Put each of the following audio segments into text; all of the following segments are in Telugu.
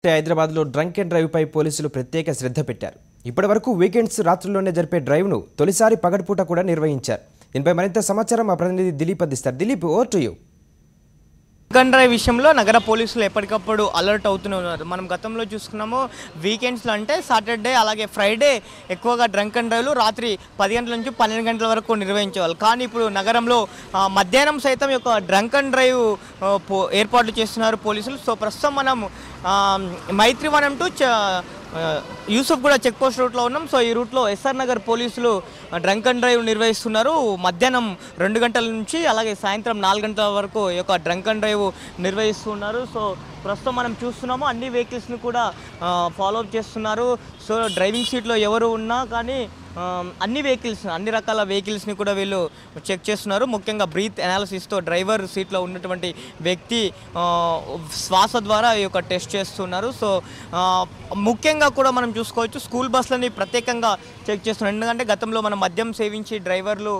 హైదరాబాద్లో డ్రంక్ అండ్ డ్రైవ్పై పోలీసులు ప్రత్యేక శ్రద్ధ పెట్టారు. ఇప్పటివరకు వీకెండ్స్ రాత్రుల్లోనే జరిపే డ్రైవ్ను తొలిసారి పగటిపూట కూడా నిర్వహించారు. దీనిపై మరింత సమాచారం మా ప్రతినిధి దిలీప్ అందిస్తారు. Dilip, over to you. Drunk and drive విషయంలో నగర పోలీసులు ఎప్పటికప్పుడు అలర్ట్ అవుతూనే ఉన్నారు. మనం గతంలో చూసుకున్నాము, వీకెండ్స్లో అంటే సాటర్డే అలాగే ఫ్రైడే ఎక్కువగా డ్రంక్ అండ్ డ్రైవ్లు రాత్రి 10 గంటల నుంచి 12 గంటల వరకు నిర్వహించేవాళ్ళు. కానీ ఇప్పుడు నగరంలో మధ్యాహ్నం సైతం యొక్క డ్రంక్ అండ్ డ్రైవ్ ఏర్పాట్లు చేస్తున్నారు పోలీసులు. సో ప్రస్తుతం మనం మైత్రివనం టు యూసుఫ్ కూడా చెక్ పోస్ట్ రూట్లో ఉన్నాం. సో ఈ రూట్లో ఎస్ఆర్ నగర్ పోలీసులు డ్రంక్ అండ్ డ్రైవ్ నిర్వహిస్తున్నారు. మధ్యాహ్నం 2 గంటల నుంచి అలాగే సాయంత్రం 4 గంటల వరకు ఈ యొక్క డ్రంక్ అండ్ డ్రైవ్ నిర్వహిస్తున్నారు. సో ప్రస్తుతం మనం చూస్తున్నాము, అన్ని వెహికల్స్ని కూడా ఫాలో అప్ చేస్తున్నారు. సో డ్రైవింగ్ సీట్లో ఎవరు ఉన్నా కానీ అన్ని వెహికల్స్, అన్ని రకాల వెహికల్స్ని కూడా వీళ్ళు చెక్ చేస్తున్నారు. ముఖ్యంగా బ్రీత్ అనాలిసిస్తో డ్రైవర్ సీట్లో ఉన్నటువంటి వ్యక్తి శ్వాస ద్వారా ఈ యొక్క టెస్ట్ చేస్తున్నారు. సో ముఖ్యంగా కూడా మనం చూసుకోవచ్చు, స్కూల్ బస్సులని ప్రత్యేకంగా చెక్ చేస్తున్నారు. ఎందుకంటే గతంలో మనం మద్యం సేవించి డ్రైవర్లు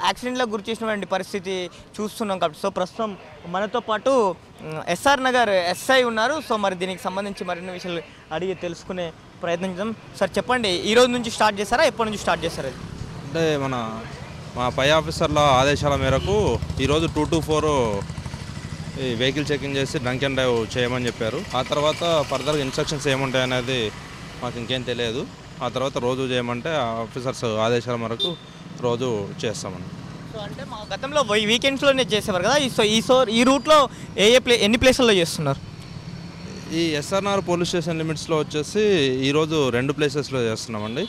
యాక్సిడెంట్లకు గురి చేసినటువంటి పరిస్థితి చూస్తున్నాం కాబట్టి. సో ప్రస్తుతం మనతో పాటు ఎస్ఆర్ నగర్ ఎస్ఐ ఉన్నారు. సో మరి దీనికి సంబంధించి మరిన్ని విషయాలు అడిగి తెలుసుకునే ప్రయత్నించాం. సార్ చెప్పండి, ఈ రోజు నుంచి స్టార్ట్ చేస్తారా, ఎప్పటి నుంచి స్టార్ట్ చేస్తారా? అంటే మా పై ఆఫీసర్ల ఆదేశాల మేరకు ఈరోజు 2 to 4 ఈ వెహికల్ చెకింగ్ చేసి డ్రంక్ అండ్ డ్రైవ్ చేయమని చెప్పారు. ఆ తర్వాత ఫర్దర్గా ఇన్స్ట్రక్షన్స్ ఏముంటాయనేది మాకు ఇంకేం తెలియదు. ఆ తర్వాత రోజు చేయమంటే ఆఫీసర్స్ ఆదేశాల మేరకు రోజు చేస్తామని. సో అంటే మా గతంలో వీకెండ్స్లోనే చేసేవారు కదా. ఈ రూట్లో ఎన్ని ప్లేసుల్లో చేస్తున్నారు? ఈ ఎస్ఆర్ఆర్ పోలీస్ స్టేషన్ లిమిట్స్లో వచ్చేసి ఈరోజు 2 ప్లేసెస్లో చేస్తున్నామండి.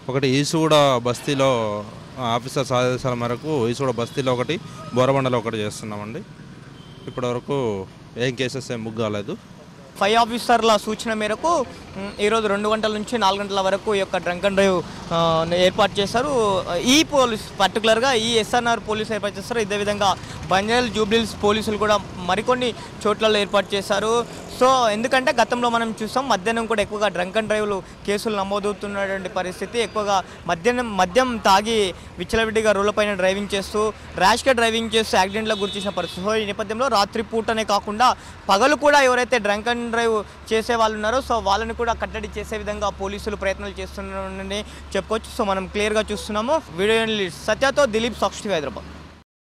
ఒకటి ఈసూడ బస్తీలో ఆఫీసర్స్ ఆదేశాల మేరకు ఈసూడ బస్తీలో ఒకటి, బోరబండలో ఒకటి చేస్తున్నామండి. ఇప్పటివరకు ఏం కేసెస్ ఏం బుక్ కాలేదు. 5 ఆఫీసర్ల సూచన మేరకు ఈరోజు 2 గంటల నుంచి 4 గంటల వరకు ఈ యొక్క డ్రంక్ అండ్ డ్రైవ్ ఏర్పాటు చేశారు. ఈ పోలీస్ పర్టికులర్గా ఈ ఎస్ఆర్ఆర్ పోలీసు ఏర్పాటు చేస్తారు. ఇదే విధంగా బంజారాల్ జూబ్లీహిల్స్ పోలీసులు కూడా మరికొన్ని చోట్లలో ఏర్పాటు చేశారు. సో ఎందుకంటే గతంలో మనం చూసాం, మధ్యాహ్నం కూడా ఎక్కువగా డ్రంక్ అండ్ డ్రైవ్లు కేసులు నమోదవుతున్నటువంటి పరిస్థితి. ఎక్కువగా మద్యం తాగి విచ్చలవిడిగా రోడ్లపైన డ్రైవింగ్ చేస్తూ ర్యాష్గా డ్రైవింగ్ చేస్తూ యాక్సిడెంట్లకు గురి చేసిన పరిస్థితి. సో ఈ నేపథ్యంలో రాత్రి పూటనే కాకుండా పగలు కూడా ఎవరైతే డ్రంక్ అండ్ డ్రైవ్ చేసే వాళ్ళు ఉన్నారో సో వాళ్ళని కూడా కట్టడి చేసే విధంగా పోలీసులు ప్రయత్నాలు చేస్తున్నారని చెప్పుకోవచ్చు. సో మనం క్లియర్గా చూస్తున్నాము. వీడియో సత్యతో దిలీప్, సాక్షి, హైదరాబాద్.